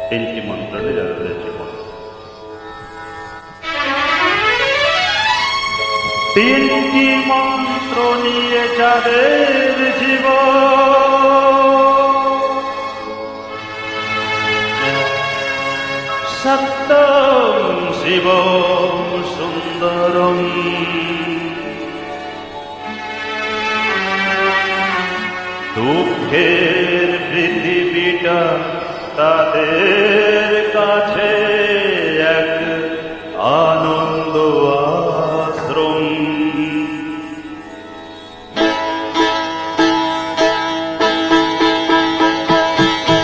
তিনটি মন্ত্র নিয়ে যাদের জীবন। তিনটি মন্ত্র নিয়ে যাদের জীবন, সত্যম শিবম সুন্দরম। দুঃখের পৃথিবীটা তাদের কাছে এক আনন্দ আশ্রম।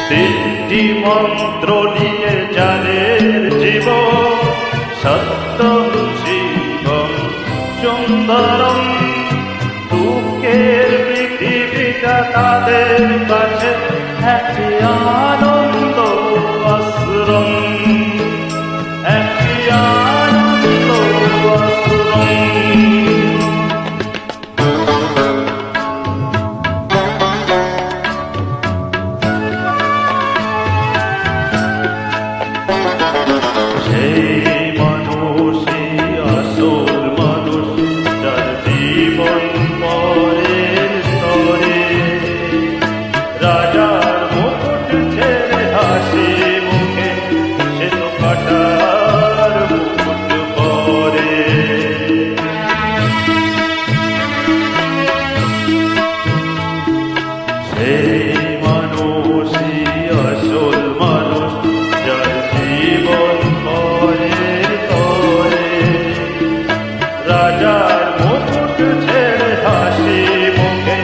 তিনটি মন্ত্র নিয়ে যাদের জীবন, সত্যম শিবম সুন্দরম। দুঃখের পৃথিবীটা তাদের কাছে এক আনন্দ আশ্রম, এক আনন্দ আশ্রম। সেই মানুষই আসল মানুষ, যার জীবন পরের স্তরে। রাজার মুকুট ছেড়ে হাসি মুখে সে তো কাটার মুকুট পরে। সেই মানুষই আসল মানুষ, যার জীবন পরের তরে। রাজার মুকুট ছেড়ে হাসি মুখে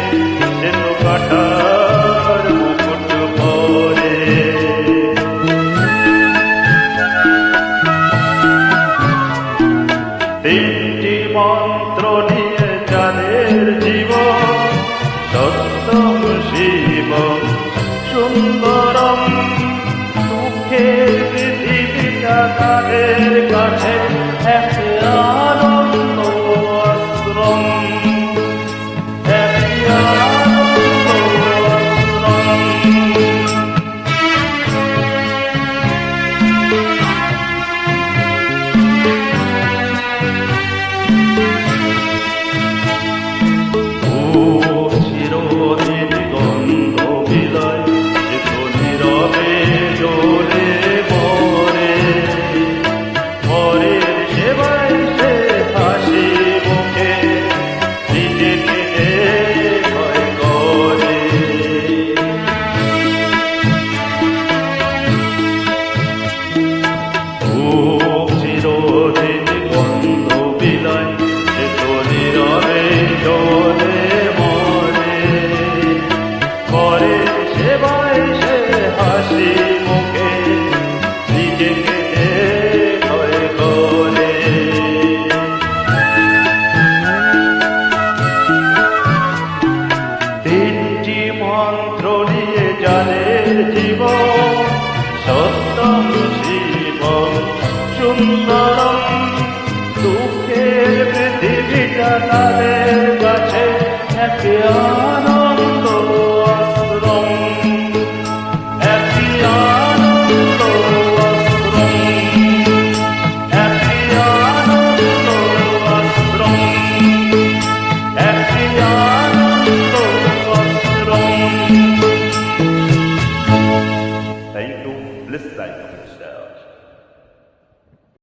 সে তো কাটার মুকুট পরে। তিনটি মন্ত্র নিয়ে যাদের জীবন, সত্যম শিবম সুন্দরম। দুঃখের পৃথিবীটা তাদের কাছে এক আনন্দ আশ্রম, এক আনন্দ আশ্রম। চিরদিন গন্ধ বিলয়, সে তো নীরবে জ্বলে মরে। পরের সেবায় সে হাসি মুখে নিজেকে ভয় করে। চিরদিন গন্ধ বিলয়, সে তো নীরবে জ্বলে মরে। পরের সেবায় সে হাসি মুখে নিজেকে ভয় করে। তিনটি মন্ত্র নিয়ে যাদের জীবন, সত্যম শিবম সুন্দরম। দুঃখের পৃথিবীটা তাদের কাছে এক আনন্দ আশ্রম, এক আনন্দ আশ্রম, এক আনন্দ আশ্রম, এক আনন্দ আশ্রম। Thank you. Bless thy